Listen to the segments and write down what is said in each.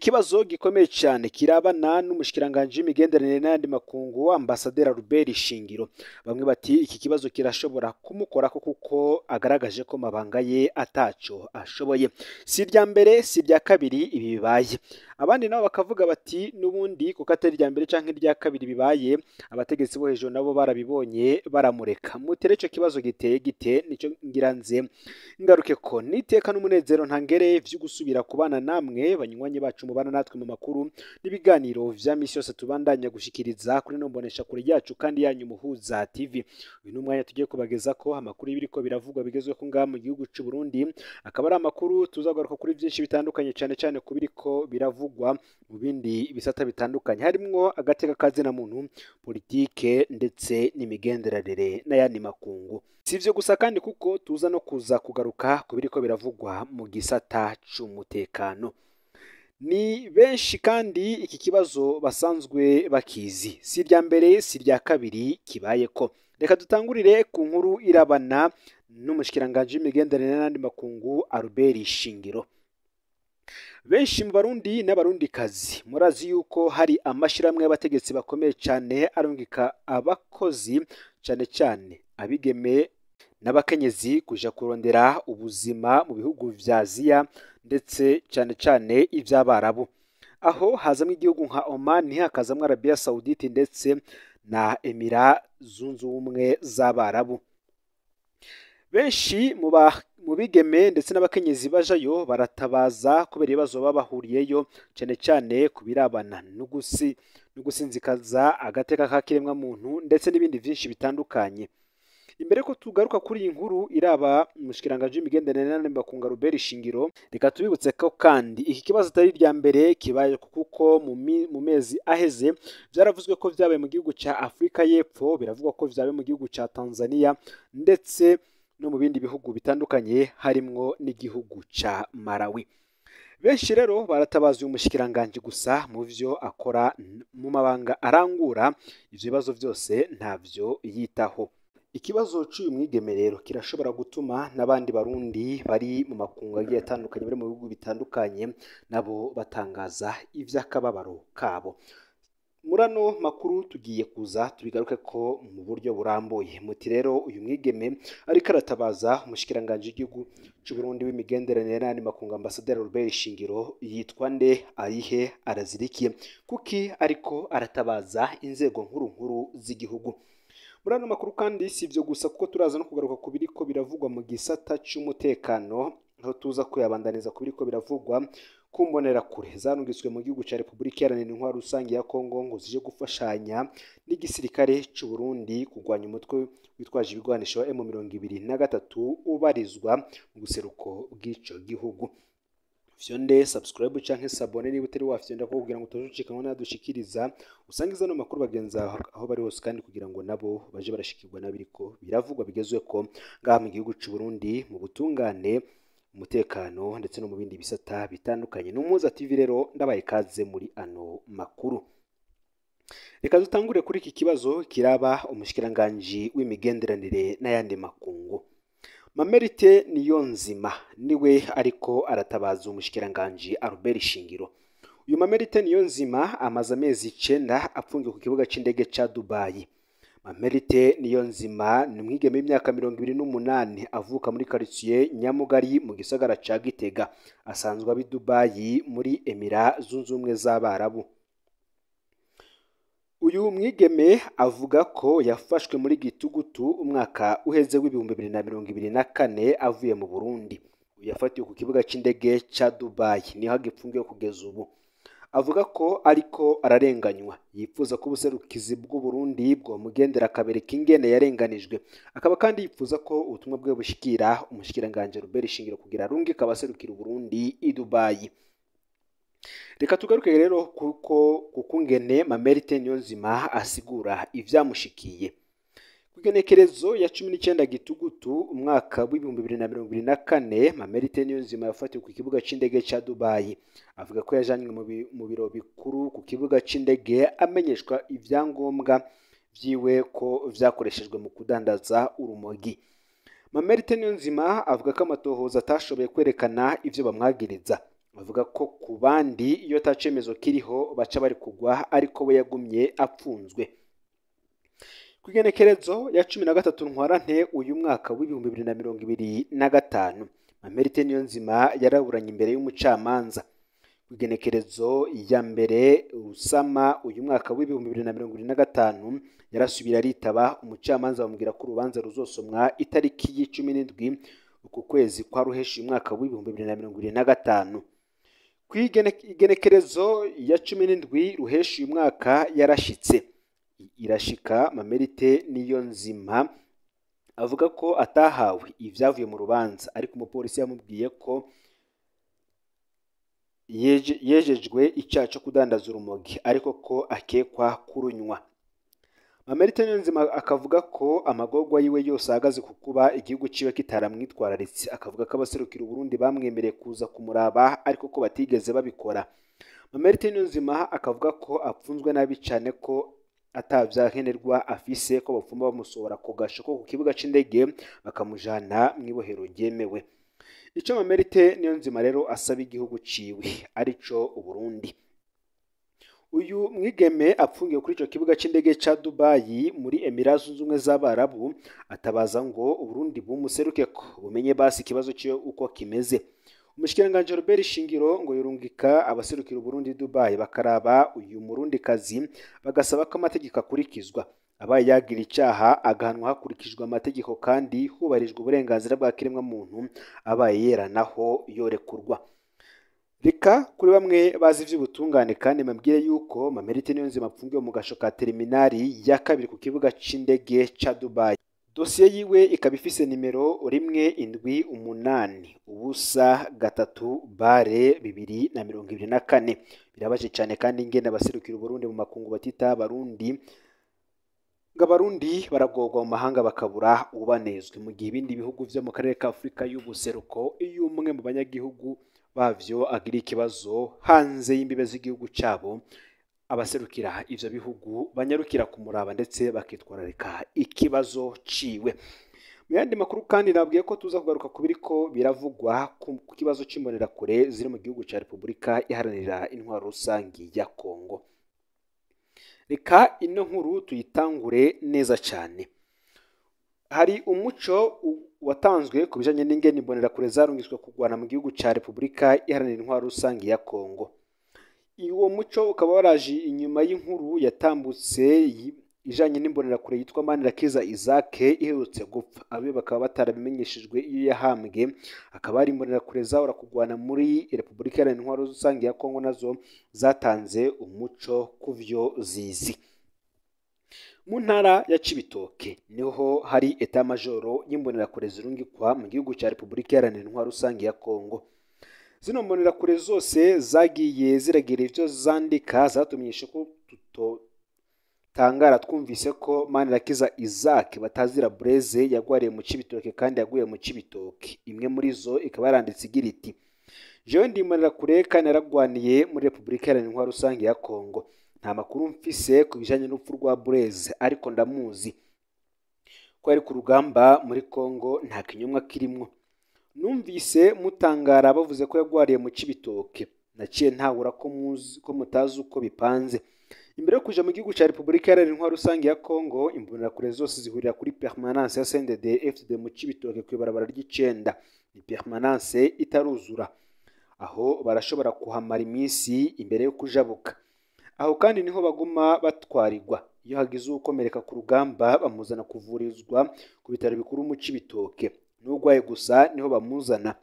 Ikibazo gikomeye cyane kirabana n'umushikiranganje w'imigenderanire n'ayandi makungu Ambasaderi Albert Shingiro. Bamwe bati iki kibazo kirashobora kumukorako kuko agaragaje ko mabanga ye ataco ashoboye. Si irya mbere si irya kabiri ibi bibaye. Abandi nabo bakavuga bati nubundi kuko atari irya mbere canke irya kabiri bibaye, abategetsi bo hejuru nabo barabibonye baramureka. Mutere ico kibazo giteye gite nico ngiranze ngaruke ko niteka n'umunezero ntangere vyo gusubira kubana namwe banywanyi bacu mubana natwe mu makuru n'ibiganiro vya misi yose tubandanya gushikiriza kuri no mbonesha kure yacu kandi yanyu Muhuza TV. Uyu n'umwanya tugiye kubageza ko amakuru y'ibiriko biravugwa bigezwe ko ngaha mu gihugu c'u Burundi, akaba ari amakuru tuzagaruka kuri byinshi bitandukanye cyane ku biriko biravugwa mu bindi bisata bitandukanye harimwo agateka kazina muntu, politike ndetse n'imigenderanire n'ayandi makungu. Sivyo gusa kandi kuko tuza no kuza kugaruka ku biriko biravugwa mu gisata c'umutekano. Ni benshi kandi iki kibazo basanzwe bakizi. Si irya mbere si irya kabiri kibayeko. Reka dutangurire ku nkuru irabana n'umushikiranganje w'imigenderanire n'ayandi makungu Albert Shingiro. Benshi mu Barundi n'abarundikazi murazi yuko hari amashiramwe y'abategetsi bakomeye cyane arungika abakozi cyane abigeme n'abakenyezi kuja kurondera ubuzima mu bihugu vya Aziya ndetse cyane ivy'Abarabu. Aho hazamwe igihugu nka Oman, hakazamwe Arabia Saudite ndetse na Emira zunze ubumwe z'Abarabu. Benshi mu bigeme ndetse n'abakenyezi bajayo baratabaza kubera ibibazo babahuriyeyo cyane ku birabana n'ugusinzikaza agateka k'akiremwa muntu ndetse n'ibindi vyinshi bitandukanye. Imbere ko tugaruka kuri iyi nkuru iraba umushikiranganje w'imigenderanire n'ayandi makungu Albert Shingiro, reka tubibutse ko kandi iki kibazo atari irya mbere kibaye kuko mu mezi aheze vyaravuzwe ko vyabaye mu gihugu ca Afrika y'Epfo, biravugwa ko vyabaye mu gihugu ca Tanzania ndetse no mu bindi bihugu bitandukanye harimwo n'igihugu ca Malawi. Benshi rero baratabaza uyu mushikiranganje gusa mu vyo akora mu mabanga arangura, ivyo bibazo vyose ntavyo yitaho. Ikibazo cy'uyu mwigeme rero kirashobora gutuma n'abandi Barundi bari mu makungu agiye atandukanye bari mu bihugu bitandukanye nabo batangaza ivy'akababaro kabo. Murano makuru tugiye kuza tubigaruke ko mu buryo burambuye. Muti rero uyu mwigeme ariko aratabaza umushikiranganje w'igihugu cy'u Burundi w'imigenderanire n'ayandi makungu Ambasaderi Albert Shingiro yitwa nde, arihe, arazirikiye kuki ariko aratabaza inzego nkuru z'igihugu. Murano makuru kandi si ivyo gusa kuko turaza no kugaruka ku biriko biravugwa mu gisata c'umutekano, aho tuza kuyabandaniza ku biriko biravugwa kumbonera kure zanungiswe mu gihugu ca Republika Iharanira Intwaro Rusange ya Kongo ngo zije gufashanya n'igisirikare c'u Burundi kugwanya umutwe witwaje ibigwanisho wa M23 ubarizwa mu buseruko bw'ico gihugu. Fyonde subscribe canke sabone niba utari wafyonda ko kugira ngo tuzucikanwa nadushikiriza usangiza no makuru bagenza aho bari hose kandi kugira ngo nabo baje barashikirwa nabiriko biravugwa bigezwe ko ngaha mu gihugu c'u Burundi mu butungane, umutekano ndetse no mu bindi bisata bitandukanye. N'umuza TV rero ndabaye kaze muri ano makuru. Reka dutangure kuri iki kibazo kiraba umushikiranganje w'imigenderanire n'ayandi makungu. Mamerite Niyonzima niwe ariko aratabaza umushikiranganje Albert Shingiro. Uyu Mamerite Niyonzima amaze amezi 9 apfungiwe ku kibuga c'indege ca Dubai. Mamerite Niyonzima ni umwigeme w'imyaka 28 avuka muri quartier Nyamugari mu gisagara ca Gitega, asanzwe abi Dubai muri Emira zunze ubumwe z'Abarabu. Uyu mwigeme avuga ko yafashwe muri gitugutu umwaka uheze w'ibihumbi 2024 avuye mu Burundi. Yafatiwe ku kibuga c'indege ca Dubai niho agipfungiwe kugeza ubu. Avuga ko ariko ararenganywa, yifuza ko ubuserukizi bw'u Burundi bwo mugendera akabere k'ingene yarenganijwe. Akaba kandi yifuza ko ubutumwa bwe bushikira umushikiranganje Albert Shingiro kugira arungike abaserukira Burundi i Dubai. Reka tugaruke rero kukungene Mamerite Niyonzima asigura ivyamushikiye. Kugenekerezo ya 19 gitugutu umwaka w'ibihumbi 2024 Mamerite Niyonzima yafatiwe ku kibuga c'indege ca Dubai. Avuga ko yajanywe mu biro bikuru ku kibuga c'indege amenyeshwa ivyangombwa vyiwe ko vyakoreshejwe mu kudandaza urumogi. Mamerite Niyonzima avuga ko amatohoza atashoboye kwerekana ivyo bamwagiriza. avuga ko ku bandi iyo atacemezo kiriho baca bari kugwa ariko we yagumye apfunzwe. Ku igenekerezo ya 13 Ntwarante uyu mwaka w'ibihumbi 2025 Mamerite Niyonzima yaraburanye imbere y'umucamanza. Ku igenekerezo ya mbere Rusama uyu mwaka w'ibihumbi 2025 yarasubira aritaba umucamanza bamubwira ko urubanza ruzosomwa itariki y'17 uku kwezi kwa Ruheshi umwaka w'ibihumbi 2025. Ku igenekerezo ya 17 Ruheshi uyu mwaka yarashitse. Irashika Mamerite Niyonzima avuga ko atahawe ivyavuye mu rubanza, ariko umupolisi yamubwiye ko yejejwe icaha cyo kudandaza urumogi ariko ko akekwa kurunywa. Mamerite Niyonzima akavuga ko amagorwa yiwe yose ahagaze ku kuba igihugu ciwe kitaramwitwararitse, akavuga ko abaserukira Burundi bamwemereye kuza kumuraba ariko ko batigeze babikora. Mamerite Niyonzima akavuga ko apfunzwe nabi cyane ko atavyankenerwa afise, ko bapfuma bamusohora ku gasho ko ku kibuga c'indege bakamujana mw'ibohero ryemewe. Ico Mamerite Niyonzima rero asaba igihugu ciwe arico Uburundi. Uyu mwigeme apfungiwe kuri ico kibuga c'indege ca Dubai muri Emirates Zunze Ubumwe z'Abarabu atabaza ngo Uburundi bumuserukeko bumenye basi ikibazo cyo uko kimeze. Umushikiranganje Robert Shingiro ngo yurungika abaserukira Burundi Dubai bakaraba uyu murundi kazi bagasaba ko amategeko akurikizwa, abaye yagira icaha agahanwa hakurikijwe amategeko kandi hubarijwe uburenganzira bwa kiremwa muntu, abaye yeranaho yorekurwa. Reka kuri bamwe bazi ivy'ubutungane kandi mabwire yuko Mamerite Niyonzima apfungiwe mu gasho ka terminali ya kabiri ku kibuga c'indege ca Dubai. Dosiye yiwe ikaba ifise nimero 1-8-3-2-2024. Birabaje cyane kandi ingene abaserukira Burundi mu makungu batita Barundi Abarundi baragorwa mu mahanga bakabura ubanezwe, mu gihe ibindi bihugu vyo mu karere ka Afrika y'ubuseruko iyo umwe mu banyagihugu bavyo agira ikibazo hanze y'imbibe z'igihugu cabo, abaserukira ivyo bihugu banyarukira kumuraba ndetse bakitwararika ikibazo ciwe. Mu yandi makuru kandi nabwiye ko tuza kugaruka kubiriko biravugwa ku kibazo c'imbonerakure ziri mu gihugu ca Repubulika iharanira intwaro rusangi ya Kongo. Reka ino nkuru tuyitangure neza cyane. Hari umuco watanzwe ku bijanye n'ingene imbonerakure zarungitswe kugwana mu gihugu ca Repubulika iharanira intwaro rusangi ya Kongo. Uwo muco ukaba waraje inyuma y'inkuru yatambutse ijanye n'imbonerakure yitwa Manirakiza Isaac iherutse gupfa, abe bakaba batarabimenyeshejwe iyo yahambwe. Akaba ari imbonerakure zahora kugwana muri Repubulika iharanira intwaro rusangi ya Kongo, nazo zatanze umuco kuvyo zizi. Mu ntara ya Cibitoke niho hari eta majoro y'imbonerakure zirungikwa mu gihugu ca Repubulika iharanira intwaro rusangi ya Kongo. Zino mbonerakure zose zagiye ziragira ivyo zandika, zatumenyesha ko tutotangara twumvise ko Manirakiza Isaac batazira Blaise yagwariye mu Cibitoke kandi yaguye mu Cibitoke. Imwe muri zo ikaba yaranditse igira iti: jewe ndi imbonerakure kandi naragwaniye muri Repubulika iharanira intwaro rusangi ya Kongo. Nta makuru mfise ku bijanye n'urupfu rwa Blaise, ariko ndamuzi ko ari ku rugamba muri Kongo, nta kinyomwa kirimwo. Numvise mutangara bavuze ko yagwariye mu Cibitoke, naciye ntahura ko mutazi uko bipanze. Imbere yo kuja mu gihugu ca Repubulika iharanira intwaro rusangi ya Kongo, imbonerakure zose zihurira kuri permanence ya CNDD-FDD mu Cibitoke kw'ibarabara ry'icenda. Ni permanence itaruzura, aho barashobora kuhamara iminsi imbere yo kujabuka. Aho kandi niho baguma batwarirwa. Iyo hagize ukomereka ku rugamba bamuzana kuvurizwa ku bitaro bikuru mu Cibitoke. N'ugwaye gusa niho bamuzana.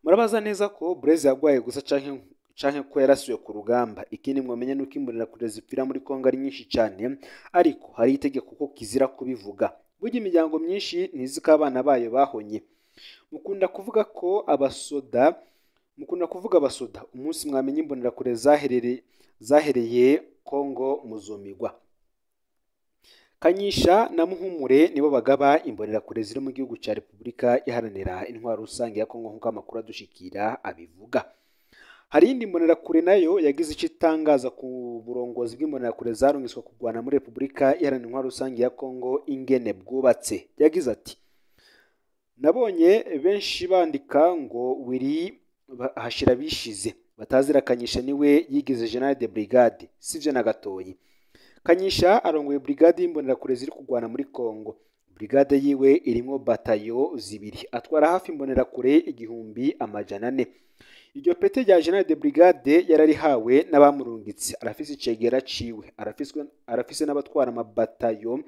Murabaza neza ko Blaise yagwaye gusa canke ko yarasuye ku rugamba. Ikindi mwomenye nuko imbonerakure zipfira muri Kongo ari nyinshi cyane, ariko hari itegeko ko kizira kubivuga. Burya imiryango myinshi ntizi ko abana bayo bahonye. Mukunda kuvuga abasoda, umunsi mwamenye imbonerakure zahereye Kongo muzumigwa. Kanyisha na Muhumure nibo bagaba imbonerakure ziri mu gihugu ca Repubulika iharanira intwaro rusangi ya Kongo, nk'uko amakuru adushikira abivuga. Hari indi imbonerakure nayo yagize ico itangaza ku burongozi bw'imbonerakure zarungitswe kugwana muri Repubulika iharanira intwaro rusangi ya Kongo ingene bwubatse. Yagize ati: nabonye benshi bandika ngo Willy hashira bishize batazira Kanyisha niwe yigize General de Brigade sivyo na gatoyi. Kanyisha arongoye brigade y'imbonerakure ziri kugwana muri Kongo. Brigade yiwe irimwo batayo zibiri, atwara hafi imbonerakure 1400. Iryo pete rya General de Brigade yararihawe n'abamurungitse, arafise icegera ciwe, arafise n'abatwara amabatayo,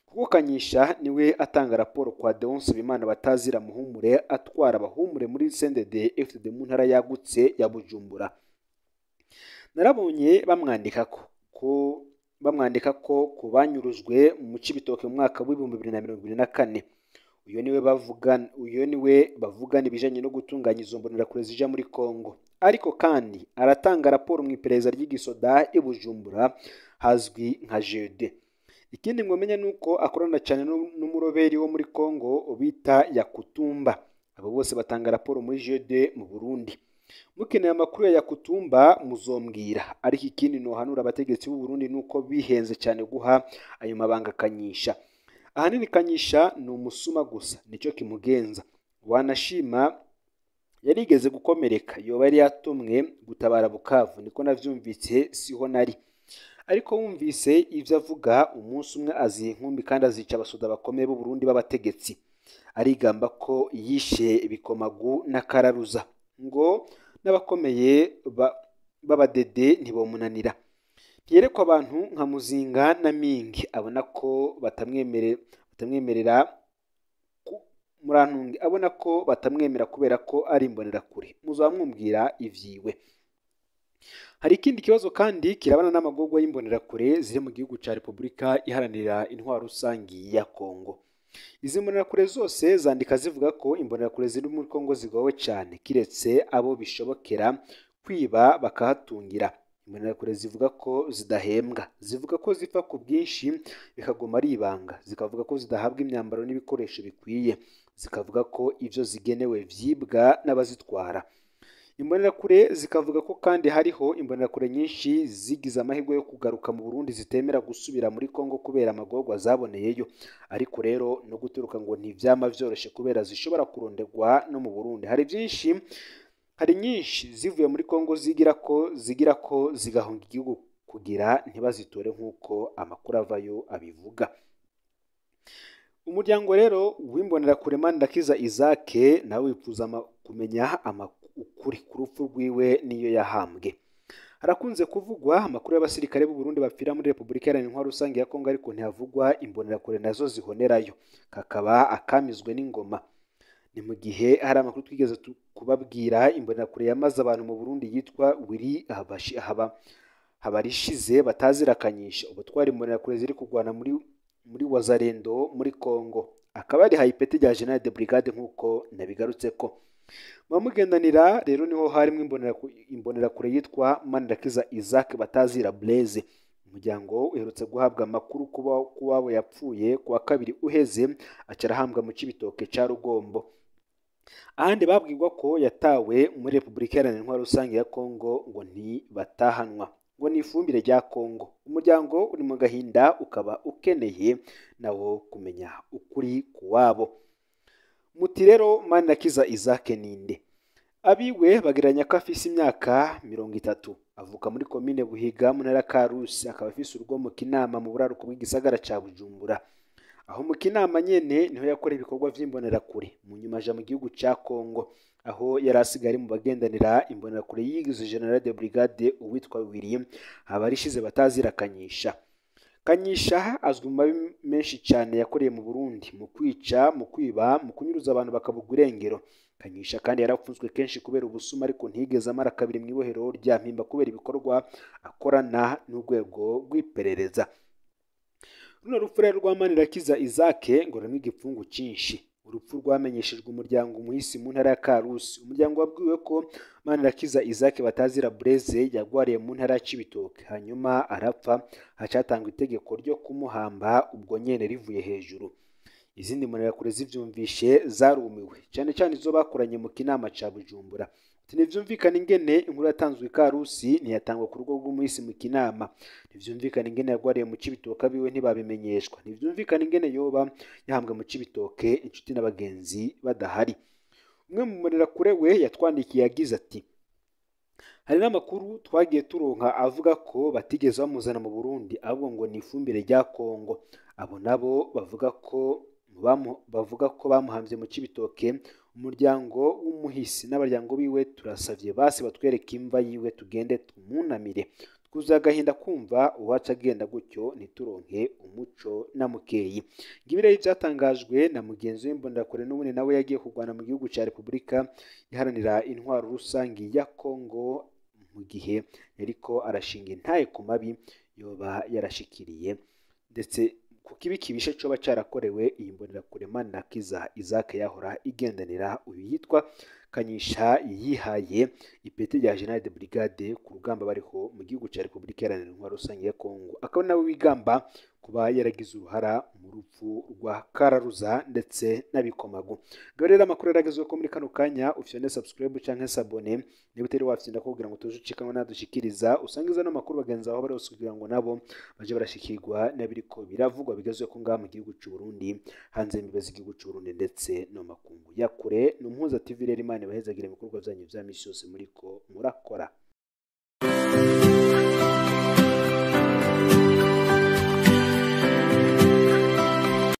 kuko Kanyisha niwe atanga raporo kwa Deonce Bimana batazira Muhumure, atwara abahumure muri CNDD FDD mu ntara yagutse ya Bujumbura. Narabonye bamwandika ko kubanyurujwe mu Cibitoke mu mwaka wa 2024. Uyo niwe bavugana ibijanye no gutunganya izo mbonerakure zija muri Kongo. Ariko kandi aratanga raporo mu iperereza ry'igisoda i Bujumbura hazwi nka JD. Ikindi mwomenya nuko akorana cyane n'umuroberi wo muri Kongo bita Yakutumba. Abo bose batanga raporo muri JD mu Burundi. Mukeneye amakuru ya Yakutumba muzombwira, ariko ikindi no hanura abategetsi b'u Burundi nuko bihenze cyane guha ayo mabanga Kanyisha. Ahanini Kanyisha ni umusuma gusa, nico kimugenza. Wanashima yarigeze gukomereka, yoba yari yatumwe gutabara Bukavu, niko navyumvise siho nari. Ariko wumvise ivyo avuga, umunsi umwe azinkumbi kandi azica abasoda bakomeye b'u Burundi b'abategetsi. Arigamba ko yishe Bikomagu na Kararuza, ngo n'abakomeye b'abadede ntibomunanira. Ntiyerekwa abantu nka Muzinga na Mingi, abona ko batamwemera kubera ko ari imbonerakure. Muzamwumvira ivyiwe. Hari ikindi kibazo kandi kirabana n'amagorwa y'imbonerakure ziri mu gihugu ca Repubulika iharanira intwaro rusangi ya Kongo. Izi mbonerakure zose zandika zivuga ko imbonerakure ziri muri Kongo zigowe cyane, kiretse abo bishobokera kwiba bakahatungira. Imbonerakure zivuga ko zidahembwa, zivuga ko zipfa ku bwinshi bikagoma ari ibanga, zikavuga ko zidahabwa imyambaro n'ibikoresho bikwiye, zikavuga ko ivyo zigenewe vyibwa n'abazitwara. Imbonerakure zikavuga ko kandi hariho imbonerakure nyinshi zigize amahirwe yo kugaruka mu Burundi zitemera gusubira muri Kongo kubera amagorwa zaboneyeyo. Ariko rero no guturuka ngo ntivyama vyoroshe kubera zishobora kuronderwa no mu Burundi. Hari nyinshi zivuye muri Kongo zigira ko zigahunga igihugu kugira ntibazitore nk'uko amakuru avayo abivuga. Umuryango rero w'imbonerakure Manirakiza Isaac nawe wifuza kumenya ukuri ku rupfu rwiwe niyo yahambwe. Harakunze kuvugwa amakuru y'abasirikare b'u Burundi bapfira muri Repubulika Iharanira Intwaro Rusange ya Kongo, ariko ntihavugwa imbonerakure nazo zihonerayo, kakaba akamizwe n'ingoma. Ni mu gihe hari amakuru twigeze kubabwira imbonerakure yamaze abantu mu Burundi yitwa Willy Habarishize batazira Kanyisha, ubutwari imbonerakure ziri kugwana muri Wazalendo muri Kongo. Akaba ari ipeti rya General de Brigade nk'uko nabigarutseko. Bamugendanira rero niho harimo imbonerakure yitwa Manirakiza Isaac batazira Blaise. Umuryango uherutse guhabwa amakuru kuwabo yapfuye kuwa kabiri uheze, acarahambwa mu Cibitoke ca Rugombo. Ahandi babwirwa ko yatawe muri Repubulika Iharanira Intwaro Rusange ya Kongo ngo ntibatahanwa, ngo ni ifumbire rya Kongo. Umuryango uri mu gahinda, ukaba ukeneye nawo kumenya ukuri kuwabo. Muti rero Manirakiza Isaac ninde? Abiwe bagiranya ko afise imyaka 30, avuka muri komine Buhiga mu ntara Karusi, akaba afise urugo mu Kinama mu buraruko bw'igisagara ca Bujumbura. Aho mu Kinama nyene niho yakora ibikorwa vy'imbonerakure, mu nyuma aja mu gihugu ca Kongo, aho yari asigaye mu bagendanira imbonerakure yigize General de Brigade uwitwa Willy Habarishize batazira Kanyisha. Kanyisha azwi mu mabi menshi cyane yakoreye mu Burundi, mu kwica, mu kwiba, mu kunyuruza abantu bakabugwa irengero. Kanyisha kandi yarafunzwe kenshi kubera ubusuma, ariko ntigeze amara kabiri mu ibohero rya Mpimba kubera ibikorwa akorana n'urwego rw'iperereza. Runo rupfu rwa Manirakiza Isaac ngo rumwe igipfungu cyinshi. Urupfu rwamenyeshejwe umuryango umuhisi mu ntara ya Karusi. Umuryango wabwiwe ko Manirakiza Isaac batazira Blaise yagwariye mu ntara ya Cibitoke, hanyuma arapfa, hacatangwa itegeko ryo kumuhamba ubwo nyene rivuye hejuru. Izindi mbonerakure zivyumvishe zarumiwe, cyane cyane izo bakoranye mu Kinama ca Bujumbura. Ntivyumvikana ingene inkuru yatanzwe Karusi ntiyatangwa ku rugo rw'umuhisi mu Kinama. Ntivyumvikana ingene yagwariye mu Cibitoke biwe ntibabimenyeshwa. Ntivyumvikana ingene yoba yahambwe mu Cibitoke inshuti n'abagenzi badahari. umwe mu mbonerakure we yatwandikiye yagize ati hari n'amakuru twagiye turonka avuga ko batigeze bamuzana mu Burundi ahubwo ngo ni ifumbire rya Kongo. Abo nabo bavuga ko bamuhamvye mu Cibitoke. Umuryango w'umuhisi n'abaryango biwe turasavye basi batwereke imva yiwe tugende tumunamire. Twuzuye agahinda kumva uwaca agenda gutyo ntituronke umuco na mukeyi. Ngibireye byatangajwe na mugenzi w'imbonderakure n'ubundi nawe yagiye kurwana mu gihugu ca Repubulika iharanira intwaro rusangi ya Kongo mu gihe yariko arashinga intaye ku mabi yoba yarashikiriye ndetse ku kibi kibishe coba carakorewe iyi mbonderakure Manirakiza Isaac yahora igendanira uyu yitwa Kanyisha yihaye ipeti rya General de Brigade ku rugamba bariho mu gihugu ca Repubulika Iharanira Intwaro Rusange ya Kongo. Akaba nawe wigamba kuba yaragize uruhara mu rupfu rwa Kararuza ndetse n'abikomagu. Ngo rero amakuru yaragezwe ko muri kano kanya ufyone subscribe canke s'abone niba utari wafyinda kubwira ngo tuje ucikanwa nadushikiriza usangiza no makuru bagenzi aho bari kugira ngo nabo baje barashikirwa n'abiriko biravugwa bigezwe ko ngaha mu gihugu cy'u Burundi hanze y'imbibe z'igihugu cy'u Burundi ndetse no makungu ya kure. Numpuza TV rero Imana ibahezagire mu bikorwa byanyu vya misi yose muriko murakora.